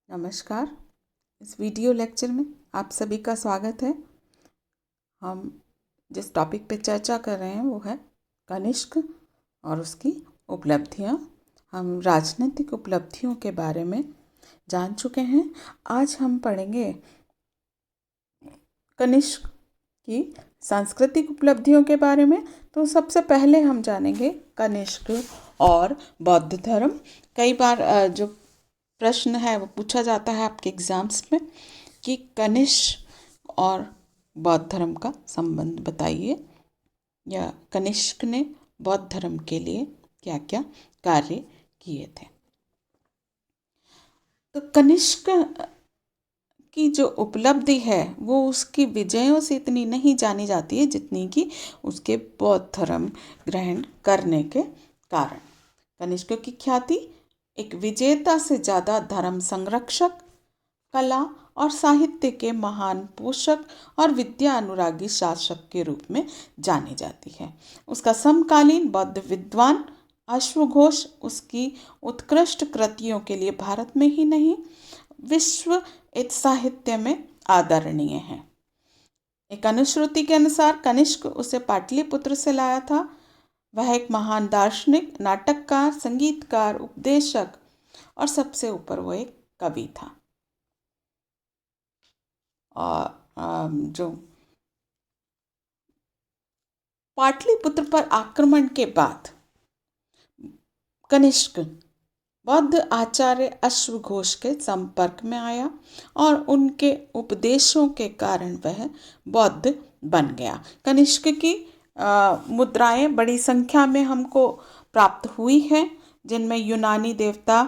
नमस्कार। इस video lecture में आप सभी का स्वागत है। हम जिस टॉपिक पे चर्चा कर रहे हैं वो है कनिष्क और उसकी उपलब्धियां। हम राजनीतिक उपलब्धियों के बारे में जान चुके हैं। आज हम पढ़ेंगे कनिष्क की सांस्कृतिक उपलब्धियों के बारे में। तो सबसे पहले हम जानेंगे कनिष्क और बौद्ध धर्म। कई बार जो प्रश्न है वो पूछा जाता है आपके एग्जाम्स में कि कनिष्क और बौद्ध धर्म का संबंध बताइए, या कनिष्क ने बौद्ध धर्म के लिए क्या क्या कार्य किए थे। तो कनिष्क की जो उपलब्धि है वो उसकी विजयों से इतनी नहीं जानी जाती है जितनी कि उसके बौद्ध धर्म ग्रहण करने के कारण। कनिष्क की ख्याति एक विजेता से ज़्यादा धर्म संरक्षक, कला और साहित्य के महान पोषक और विद्या अनुरागी शासक के रूप में जानी जाती है। उसका समकालीन बौद्ध विद्वान अश्वघोष उसकी उत्कृष्ट कृतियों के लिए भारत में ही नहीं विश्व साहित्य में आदरणीय है। एक अनुश्रुति के अनुसार कनिष्क उसे पाटलिपुत्र से लाया था। वह एक महान दार्शनिक, नाटककार, संगीतकार, उपदेशक और सबसे ऊपर वो एक कवि था। और जो पाटलिपुत्र पर आक्रमण के बाद कनिष्क बौद्ध आचार्य अश्वघोष के संपर्क में आया और उनके उपदेशों के कारण वह बौद्ध बन गया। कनिष्क की मुद्राएं बड़ी संख्या में हमको प्राप्त हुई हैं, जिनमें यूनानी देवता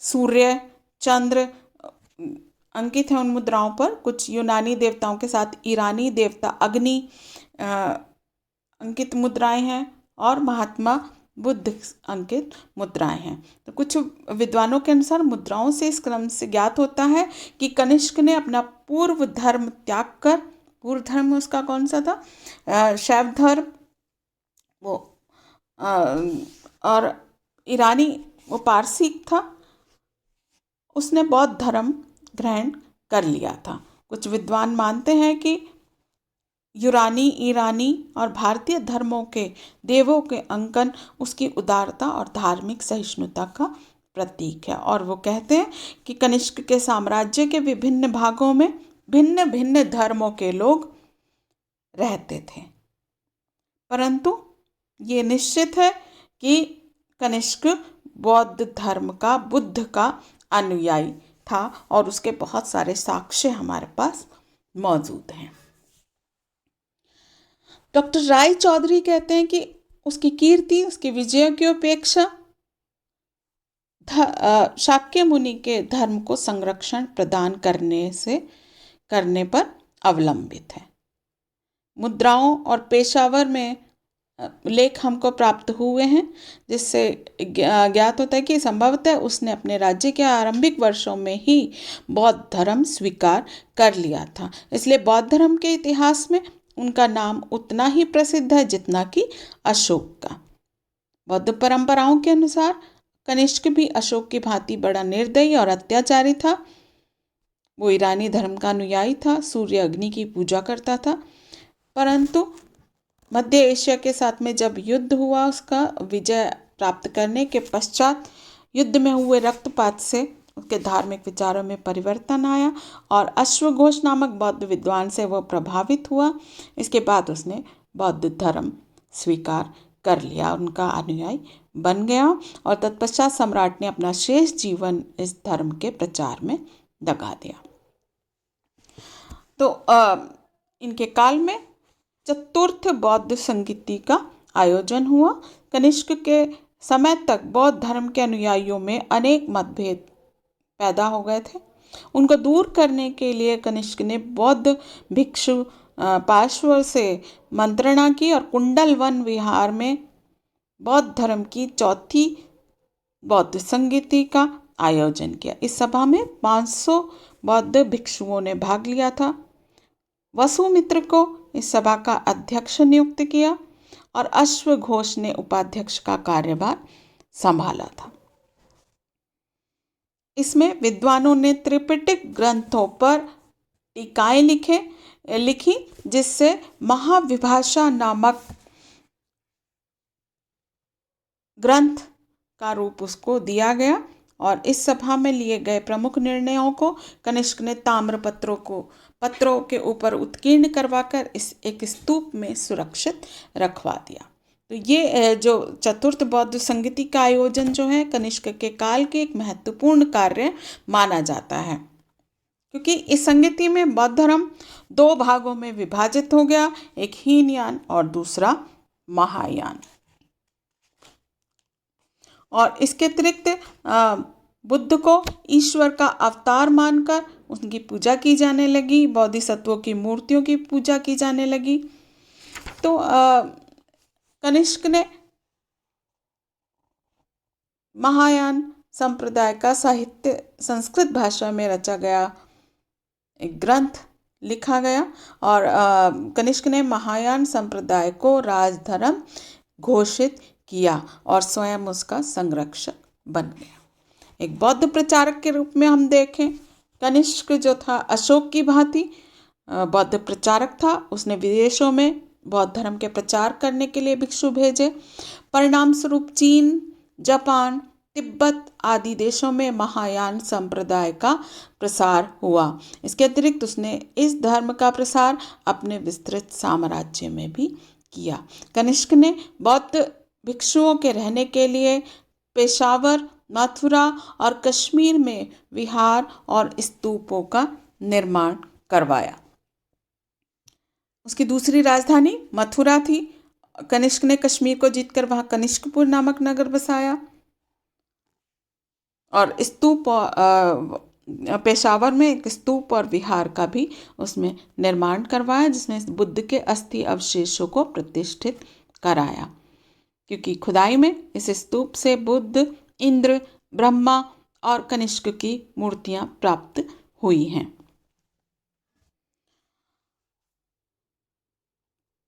सूर्य, चंद्र अंकित है उन मुद्राओं पर। कुछ यूनानी देवताओं के साथ ईरानी देवता अग्नि अंकित मुद्राएं हैं और महात्मा बुद्ध अंकित मुद्राएं हैं। तो कुछ विद्वानों के अनुसार मुद्राओं से इस क्रम से ज्ञात होता है कि कनिष्क ने अपना पूर्व धर्म त्याग कर, पूर्व धर्म उसका कौन सा था, शैव धर्म, वो और ईरानी वो पारसी था, उसने बौद्ध धर्म ग्रहण कर लिया था। कुछ विद्वान मानते हैं कि यूनानी, ईरानी और भारतीय धर्मों के देवों के अंकन उसकी उदारता और धार्मिक सहिष्णुता का प्रतीक है, और वो कहते हैं कि कनिष्क के साम्राज्य के विभिन्न भागों में भिन्न भिन्न धर्मों के लोग रहते थे, परंतु ये निश्चित है कि कनिष्क बौद्ध धर्म का, बुद्ध का अनुयायी था और उसके बहुत सारे साक्ष्य हमारे पास मौजूद हैं। डॉक्टर राय चौधरी कहते हैं कि उसकी कीर्ति, उसकी विजयों की अपेक्षा शाक्य मुनि के धर्म को संरक्षण प्रदान करने पर अवलंबित है। मुद्राओं और पेशावर में लेख हमको प्राप्त हुए हैं, जिससे ज्ञात होता है कि संभवतः उसने अपने राज्य के आरंभिक वर्षों में ही बौद्ध धर्म स्वीकार कर लिया था। इसलिए बौद्ध धर्म के इतिहास में उनका नाम उतना ही प्रसिद्ध है जितना कि अशोक का। बौद्ध परंपराओं के अनुसार कनिष्क भी अशोक की भांति बड़ा निर्दयी और अत्याचारी था। वो ईरानी धर्म का अनुयायी था, सूर्य अग्नि की पूजा करता था, परंतु मध्य एशिया के साथ में जब युद्ध हुआ, उसका विजय प्राप्त करने के पश्चात युद्ध में हुए रक्तपात से उसके धार्मिक विचारों में परिवर्तन आया और अश्वघोष नामक बौद्ध विद्वान से वह प्रभावित हुआ। इसके बाद उसने बौद्ध धर्म स्वीकार कर लिया, उनका अनुयायी बन गया और तत्पश्चात सम्राट ने अपना शेष जीवन इस धर्म के प्रचार में लगा दिया। तो इनके काल में चतुर्थ बौद्ध संगीति का आयोजन हुआ। कनिष्क के समय तक बौद्ध धर्म के अनुयायियों में अनेक मतभेद पैदा हो गए थे। उनको दूर करने के लिए कनिष्क ने बौद्ध भिक्षु पार्श्व से मंत्रणा की और कुंडल वन विहार में बौद्ध धर्म की चौथी बौद्ध संगीति का आयोजन किया। इस सभा में 500 बौद्ध भिक्षुओं ने भाग लिया था। वसुमित्र को इस सभा का अध्यक्ष नियुक्त किया और अश्वघोष ने उपाध्यक्ष का कार्यभार संभाला था। इसमें विद्वानों ने त्रिपिटक ग्रंथों पर टीकाएं लिखी, जिससे महाविभाषा नामक ग्रंथ का रूप उसको दिया गया। और इस सभा में लिए गए प्रमुख निर्णयों को कनिष्क ने ताम्र पत्रों के ऊपर उत्कीर्ण करवाकर इस एक स्तूप में सुरक्षित रखवा दिया। तो ये जो चतुर्थ बौद्ध संगति का आयोजन जो है कनिष्क के काल के एक महत्वपूर्ण कार्य माना जाता है, क्योंकि इस संगति में बौद्ध धर्म 2 भागों में विभाजित हो गया, एक हीनयान और दूसरा महायान। और इसके अतिरिक्त बुद्ध को ईश्वर का अवतार मानकर उनकी पूजा की जाने लगी, बोधिसत्वों की मूर्तियों की पूजा की जाने लगी। तो कनिष्क ने महायान संप्रदाय का साहित्य संस्कृत भाषा में रचा गया एक ग्रंथ लिखा गया, और कनिष्क ने महायान संप्रदाय को राजधर्म घोषित किया और स्वयं उसका संरक्षक बन गया। एक बौद्ध प्रचारक के रूप में हम देखें, कनिष्क जो था अशोक की भांति बौद्ध प्रचारक था। उसने विदेशों में बौद्ध धर्म के प्रचार करने के लिए भिक्षु भेजे। परिणाम स्वरूप चीन, जापान, तिब्बत आदि देशों में महायान संप्रदाय का प्रसार हुआ। इसके अतिरिक्त उसने इस धर्म का प्रसार अपने विस्तृत साम्राज्य में भी किया। कनिष्क ने बौद्ध भिक्षुओं के रहने के लिए पेशावर, मथुरा और कश्मीर में विहार और स्तूपों का निर्माण करवाया। उसकी दूसरी राजधानी मथुरा थी। कनिष्क ने कश्मीर को जीतकर वहां कनिष्कपुर नामक नगर बसाया और स्तूप पेशावर में एक स्तूप और विहार का भी उसमें निर्माण करवाया, जिसमें बुद्ध के अस्थि अवशेषों को प्रतिष्ठित कराया, क्योंकि खुदाई में इस स्तूप से बुद्ध, इंद्र, ब्रह्मा और कनिष्क की मूर्तियां प्राप्त हुई हैं।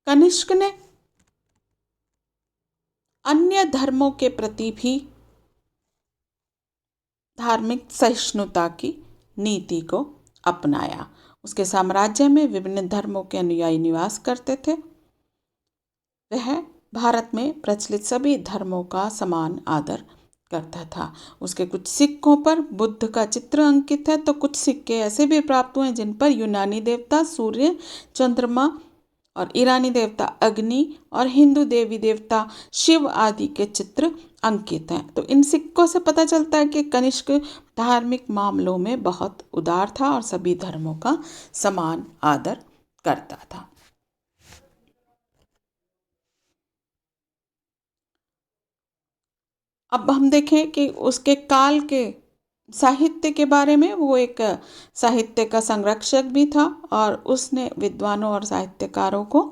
कनिष्क ने अन्य धर्मों के प्रति भी धार्मिक सहिष्णुता की नीति को अपनाया। उसके साम्राज्य में विभिन्न धर्मों के अनुयायी निवास करते थे। वह भारत में प्रचलित सभी धर्मों का समान आदर करता था। उसके कुछ सिक्कों पर बुद्ध का चित्र अंकित है, तो कुछ सिक्के ऐसे भी प्राप्त हुए जिन पर यूनानी देवता सूर्य, चंद्रमा और ईरानी देवता अग्नि और हिंदू देवी देवता शिव आदि के चित्र अंकित हैं। तो इन सिक्कों से पता चलता है कि कनिष्क धार्मिक मामलों में बहुत उदार था और सभी धर्मों का समान आदर करता था। अब हम देखें कि उसके काल के साहित्य के बारे में। वो एक साहित्य का संरक्षक भी था और उसने विद्वानों और साहित्यकारों को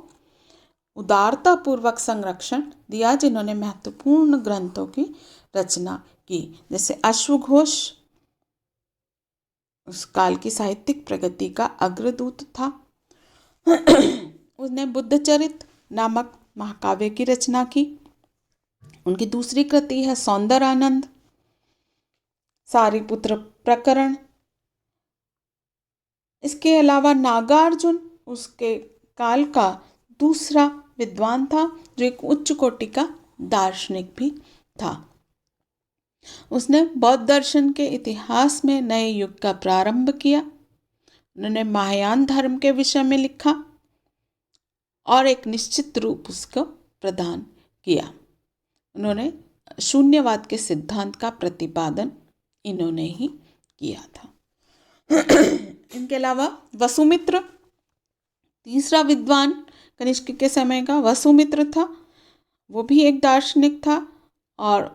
उदारता पूर्वक संरक्षण दिया, जिन्होंने महत्वपूर्ण ग्रंथों की रचना की। जैसे अश्वघोष उस काल की साहित्यिक प्रगति का अग्रदूत था। उसने बुद्धचरित नामक महाकाव्य की रचना की। उनकी दूसरी कृति है सौंदरानंद, सारिपुत्र प्रकरण। इसके अलावा नागार्जुन उसके काल का दूसरा विद्वान था, जो एक उच्च कोटि का दार्शनिक भी था। उसने बौद्ध दर्शन के इतिहास में नए युग का प्रारंभ किया। उन्होंने महायान धर्म के विषय में लिखा और एक निश्चित रूप उसको प्रदान किया। उन्होंने शून्यवाद के सिद्धांत का प्रतिपादन इन्होंने ही किया था। इनके अलावा वसुमित्र तीसरा विद्वान कनिष्क के समय का वसुमित्र था। वो भी एक दार्शनिक था और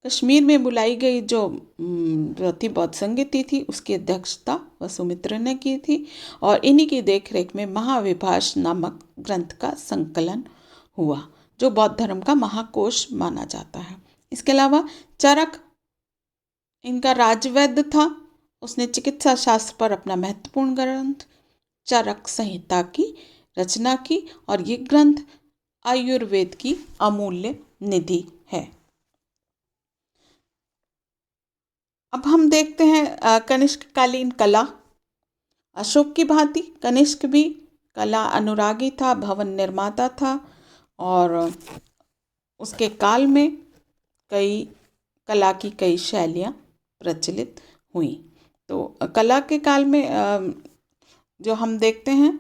कश्मीर में बुलाई गई जो चौथी बौद्ध संगति थी उसकी अध्यक्षता वसुमित्र ने की थी और इन्हीं की देखरेख में महाविभाष नामक ग्रंथ का संकलन हुआ, जो बौद्ध धर्म का महाकोश माना जाता है। इसके अलावा चरक इनका राजवैद्य था। उसने चिकित्सा शास्त्र पर अपना महत्वपूर्ण ग्रंथ चरक संहिता की रचना की और ये ग्रंथ आयुर्वेद की अमूल्य निधि है। अब हम देखते हैं कनिष्ककालीन कला। अशोक की भांति कनिष्क भी कला अनुरागी था, भवन निर्माता था, और उसके काल में कई कला की कई शैलियाँ प्रचलित हुई। तो कला के काल में जो हम देखते हैं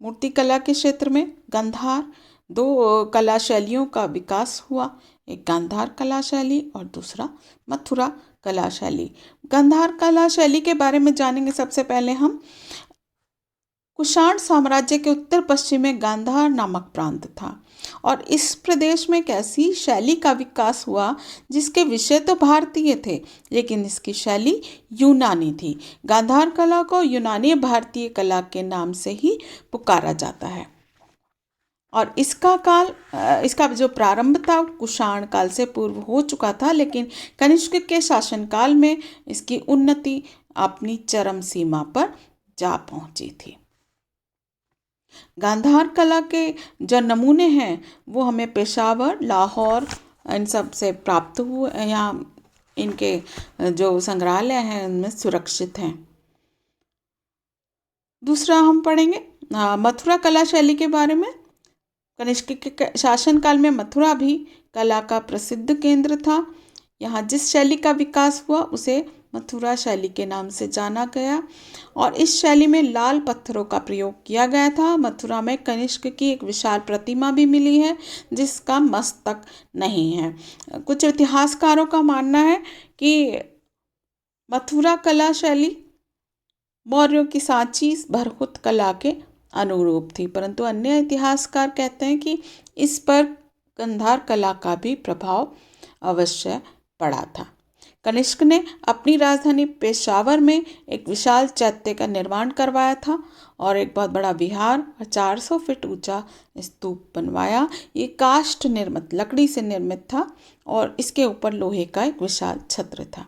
मूर्तिकला के क्षेत्र में गांधार दो कला शैलियों का विकास हुआ, एक गांधार कला शैली और दूसरा मथुरा कला शैली। गांधार कला शैली के बारे में जानेंगे। सबसे पहले हम कुषाण साम्राज्य के उत्तर पश्चिम में गांधार नामक प्रांत था, और इस प्रदेश में एक ऐसी शैली का विकास हुआ जिसके विषय तो भारतीय थे, लेकिन इसकी शैली यूनानी थी। गांधार कला को यूनानी भारतीय कला के नाम से ही पुकारा जाता है, और इसका जो प्रारंभ था कुषाण काल से पूर्व हो चुका था, लेकिन कनिष्क के शासनकाल में इसकी उन्नति अपनी चरम सीमा पर जा पहुंची थी। गांधार कला के जो नमूने हैं वो हमें पेशावर, लाहौर इन सब से प्राप्त हुए, यहाँ इनके जो संग्रहालय हैं उनमें सुरक्षित हैं। दूसरा हम पढ़ेंगे मथुरा कला शैली के बारे में। कनिष्क के शासनकाल में मथुरा भी कला का प्रसिद्ध केंद्र था। यहाँ जिस शैली का विकास हुआ उसे मथुरा शैली के नाम से जाना गया, और इस शैली में लाल पत्थरों का प्रयोग किया गया था। मथुरा में कनिष्क की एक विशाल प्रतिमा भी मिली है जिसका मस्तक नहीं है। कुछ इतिहासकारों का मानना है कि मथुरा कला शैली मौर्यों की सांची भरहुत कला के अनुरूप थी, परंतु अन्य इतिहासकार कहते हैं कि इस पर गांधार कला का भी प्रभाव अवश्य पड़ा था। कनिष्क ने अपनी राजधानी पेशावर में एक विशाल चैत्य का निर्माण करवाया था और एक बहुत बड़ा विहार और 400 फीट ऊंचा स्तूप बनवाया। ये काष्ठ निर्मित, लकड़ी से निर्मित था, और इसके ऊपर लोहे का एक विशाल छत्र था।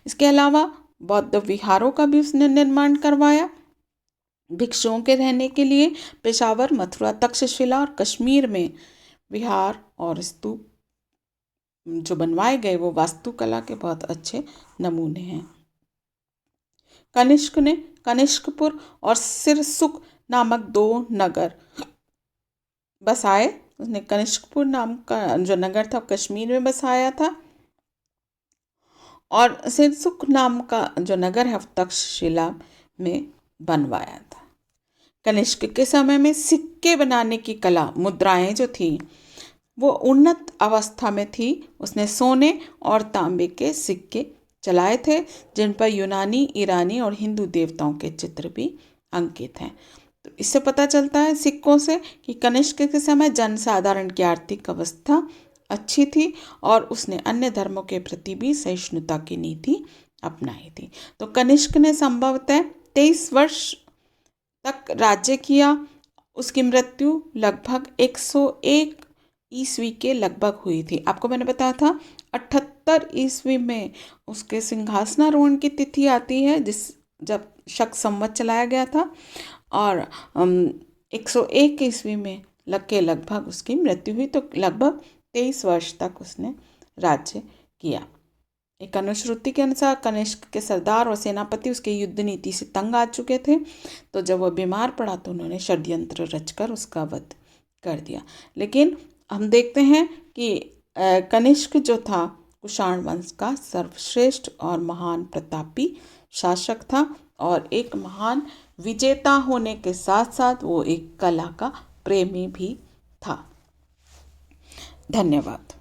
इसके अलावा बौद्ध विहारों का भी उसने निर्माण करवाया। भिक्षुओं के रहने के लिए पेशावर, मथुरा, तक्षशिला और कश्मीर में विहार और स्तूप जो बनवाए गए वो वास्तुकला के बहुत अच्छे नमूने हैं। कनिष्क ने कनिष्कपुर और सिरसुख नामक दो नगर बसाए। उसने कनिष्कपुर नाम का जो नगर था कश्मीर में बसाया था, और सिरसुख नाम का जो नगर है तक्षशिला में बनवाया था। कनिष्क के समय में सिक्के बनाने की कला, मुद्राएं जो थी वो उन्नत अवस्था में थी। उसने सोने और तांबे के सिक्के चलाए थे जिन पर यूनानी, ईरानी और हिंदू देवताओं के चित्र भी अंकित हैं। तो इससे पता चलता है सिक्कों से कि कनिष्क के समय जनसाधारण की आर्थिक अवस्था अच्छी थी और उसने अन्य धर्मों के प्रति भी सहिष्णुता की नीति अपनाई थी। तो कनिष्क ने संभवतः 23 वर्ष तक राज्य किया। उसकी मृत्यु लगभग 101 ईस्वी के लगभग हुई थी। आपको मैंने बताया था 78 ईस्वी में उसके सिंहासनारोहण की तिथि आती है, जब शक संवत चलाया गया था, और 101 ईस्वी में लगभग उसकी मृत्यु हुई। तो लगभग 23 वर्ष तक उसने राज्य किया। एक अनुश्रुति के अनुसार कनिष्क के सरदार और सेनापति उसके युद्ध नीति से तंग आ चुके थे, तो जब वह बीमार पड़ा तो उन्होंने षड्यंत्र रचकर उसका वध कर दिया। लेकिन हम देखते हैं कि कनिष्क जो था कुषाण वंश का सर्वश्रेष्ठ और महान प्रतापी शासक था, और एक महान विजेता होने के साथ साथ वो एक कला का प्रेमी भी था। धन्यवाद।